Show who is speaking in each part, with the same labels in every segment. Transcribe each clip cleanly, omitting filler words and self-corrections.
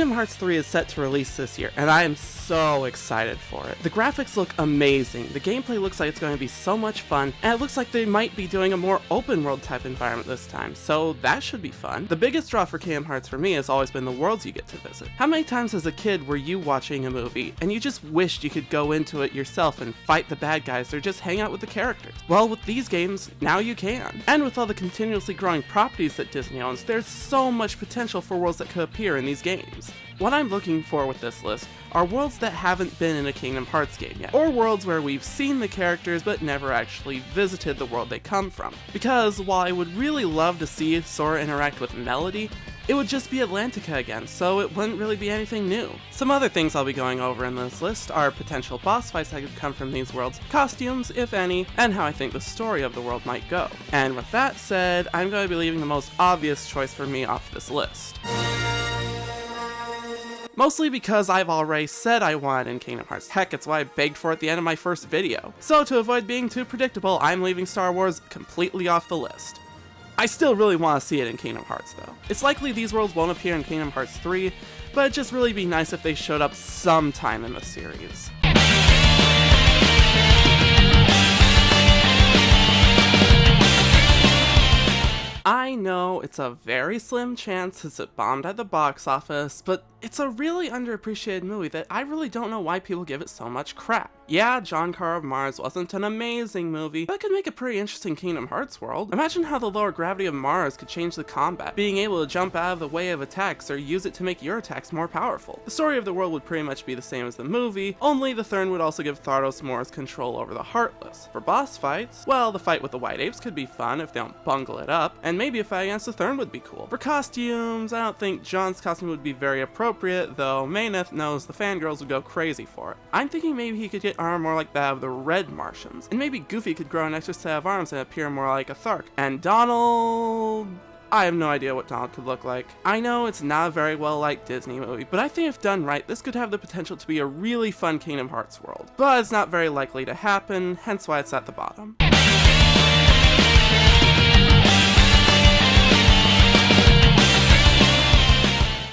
Speaker 1: Kingdom Hearts 3 is set to release this year, and I am so excited for it. The graphics look amazing, the gameplay looks like it's going to be so much fun, and it looks like they might be doing a more open world type environment this time, so that should be fun. The biggest draw for Kingdom Hearts for me has always been the worlds you get to visit. How many times as a kid were you watching a movie, and you just wished you could go into it yourself and fight the bad guys or just hang out with the characters? Well, with these games, now you can. And with all the continuously growing properties that Disney owns, there's so much potential for worlds that could appear in these games. What I'm looking for with this list are worlds that haven't been in a Kingdom Hearts game yet, or worlds where we've seen the characters but never actually visited the world they come from. Because while I would really love to see Sora interact with Melody, it would just be Atlantica again, so it wouldn't really be anything new. Some other things I'll be going over in this list are potential boss fights that could come from these worlds, costumes, if any, and how I think the story of the world might go. And with that said, I'm going to be leaving the most obvious choice for me off this list. Mostly because I've already said I want it in Kingdom Hearts. Heck, it's why I begged for it at the end of my first video. So to avoid being too predictable, I'm leaving Star Wars completely off the list. I still really want to see it in Kingdom Hearts though. It's likely these worlds won't appear in Kingdom Hearts 3, but it'd just really be nice if they showed up sometime in the series. I know it's a very slim chance since it bombed at the box office, but it's a really underappreciated movie that I really don't know why people give it so much crap. Yeah, John Carr of Mars wasn't an amazing movie, but it could make a pretty interesting Kingdom Hearts world. Imagine how the lower gravity of Mars could change the combat, being able to jump out of the way of attacks or use it to make your attacks more powerful. The story of the world would pretty much be the same as the movie, only the Thurn would also give Thardos more control over the Heartless. For boss fights, well, the fight with the White Apes could be fun if they don't bungle it up, and maybe a fight against the Thurn would be cool. For costumes, I don't think John's costume would be very appropriate, though Mayneth knows the fangirls would go crazy for it. I'm thinking maybe he could get armor more like that of the Red Martians, and maybe Goofy could grow an extra set of arms and appear more like a Thark. And Donald... I have no idea what Donald could look like. I know it's not a very well-liked Disney movie, but I think if done right, this could have the potential to be a really fun Kingdom Hearts world. But it's not very likely to happen, hence why it's at the bottom.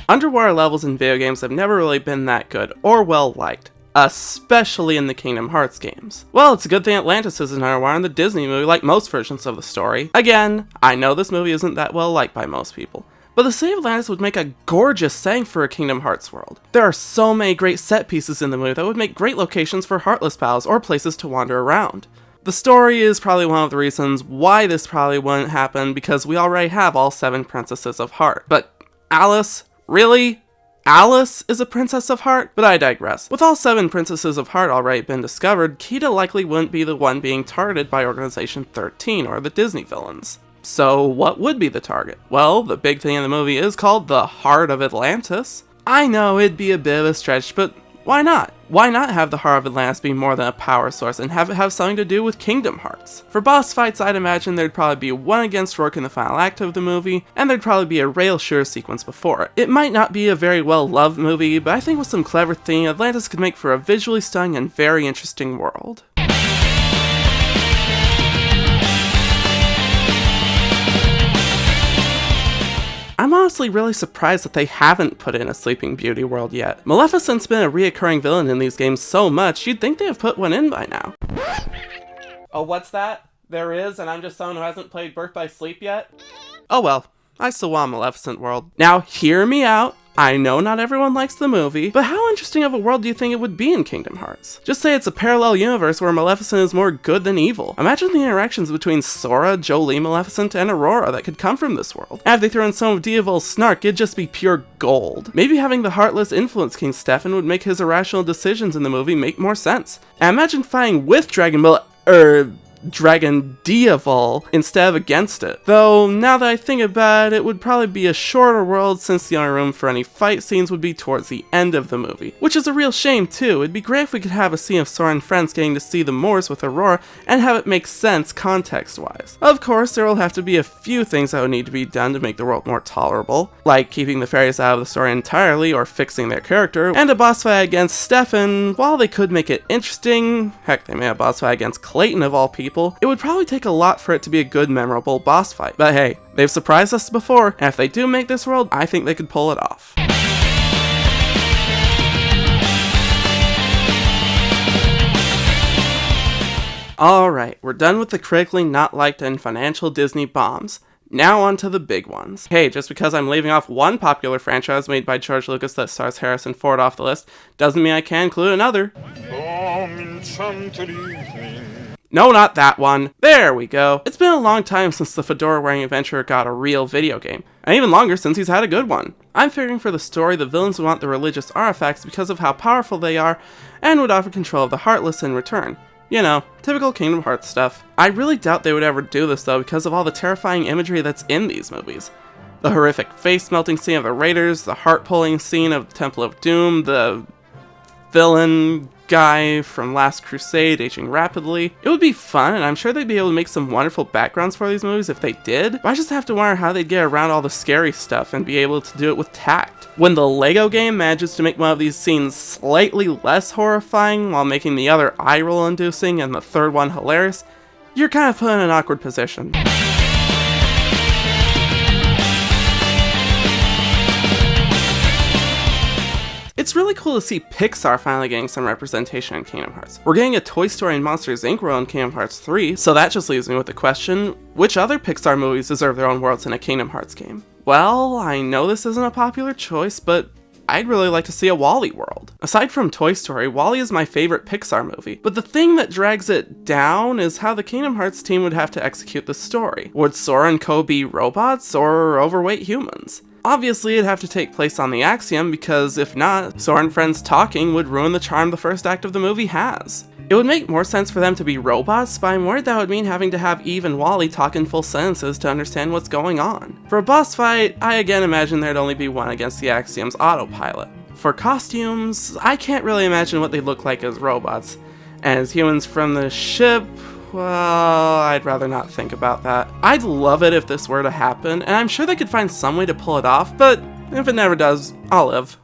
Speaker 1: Underwater levels in video games have never really been that good, or well liked. Especially in the Kingdom Hearts games. Well, it's a good thing Atlantis isn't underwater in the Disney movie like most versions of the story. Again, I know this movie isn't that well liked by most people, but the city of Atlantis would make a gorgeous setting for a Kingdom Hearts world. There are so many great set pieces in the movie that would make great locations for Heartless pals or places to wander around. The story is probably one of the reasons why this probably wouldn't happen, because we already have all 7 Princesses of Heart. But Alice? Really? Alice is a Princess of Heart? But I digress. With all 7 Princesses of Heart already been discovered, Kida likely wouldn't be the one being targeted by Organization 13 or the Disney villains. So what would be the target? Well, the big thing in the movie is called the Heart of Atlantis. I know it'd be a bit of a stretch, but why not? Why not have the Heart of Atlantis be more than a power source and have it have something to do with Kingdom Hearts? For boss fights, I'd imagine there'd probably be one against Rourke in the final act of the movie, and there'd probably be a rail shooter sequence before it. It might not be a very well-loved movie, but I think with some clever theming, Atlantis could make for a visually stunning and very interesting world. I'm honestly really surprised that they haven't put in a Sleeping Beauty world yet. Maleficent's been a reoccurring villain in these games so much, you'd think they'd have put one in by now. Oh, what's that? There is, and I'm just someone who hasn't played Birth by Sleep yet? Oh well, I still want Maleficent world. Now, hear me out. I know not everyone likes the movie, but how interesting of a world do you think it would be in Kingdom Hearts? Just say it's a parallel universe where Maleficent is more good than evil. Imagine the interactions between Sora, Jolie, Maleficent, and Aurora that could come from this world. And if they threw in some of Diavol's snark, it'd just be pure gold. Maybe having the heartless influence King Stefan would make his irrational decisions in the movie make more sense. And imagine fighting with Dragon Diavol instead of against it. Though, now that I think about it, it would probably be a shorter world since the only room for any fight scenes would be towards the end of the movie. Which is a real shame too. It'd be great if we could have a scene of Sora and friends getting to see the Moors with Aurora and have it make sense context-wise. Of course, there will have to be a few things that would need to be done to make the world more tolerable, like keeping the fairies out of the story entirely or fixing their character, and a boss fight against Stefan. While they could make it interesting, heck, they made a boss fight against Clayton of all people, it would probably take a lot for it to be a good, memorable boss fight. But hey, they've surprised us before, and if they do make this world, I think they could pull it off. Alright, we're done with the critically not liked and financial Disney bombs. Now on to the big ones. Hey, just because I'm leaving off one popular franchise made by George Lucas that stars Harrison Ford off the list, doesn't mean I can't include another. No, not that one. There we go. It's been a long time since the fedora-wearing adventurer got a real video game, and even longer since he's had a good one. I'm figuring for the story, the villains would want the religious artifacts because of how powerful they are, and would offer control of the Heartless in return. You know, typical Kingdom Hearts stuff. I really doubt they would ever do this though because of all the terrifying imagery that's in these movies. The horrific face-melting scene of the Raiders, the heart-pulling scene of the Temple of Doom, the villain guy from Last Crusade aging rapidly. It would be fun, and I'm sure they'd be able to make some wonderful backgrounds for these movies if they did, but I just have to wonder how they'd get around all the scary stuff and be able to do it with tact. When the LEGO game manages to make one of these scenes slightly less horrifying while making the other eye-roll inducing and the third one hilarious, you're kind of put in an awkward position. It's really cool to see Pixar finally getting some representation in Kingdom Hearts. We're getting a Toy Story and Monsters Inc. world in Kingdom Hearts 3, so that just leaves me with the question, which other Pixar movies deserve their own worlds in a Kingdom Hearts game? Well, I know this isn't a popular choice, but I'd really like to see a WALL-E world. Aside from Toy Story, WALL-E is my favorite Pixar movie, but the thing that drags it down is how the Kingdom Hearts team would have to execute the story. Would Sora and Ko be robots or overweight humans? Obviously, it'd have to take place on the Axiom, because if not, Sora and friends talking would ruin the charm the first act of the movie has. It would make more sense for them to be robots, but I'm worried that would mean having to have Eve and Wally talk in full sentences to understand what's going on. For a boss fight, I again imagine there'd only be one against the Axiom's autopilot. For costumes, I can't really imagine what they'd look like as robots. As humans from the ship, well, I'd rather not think about that. I'd love it if this were to happen, and I'm sure they could find some way to pull it off, but if it never does, I'll live.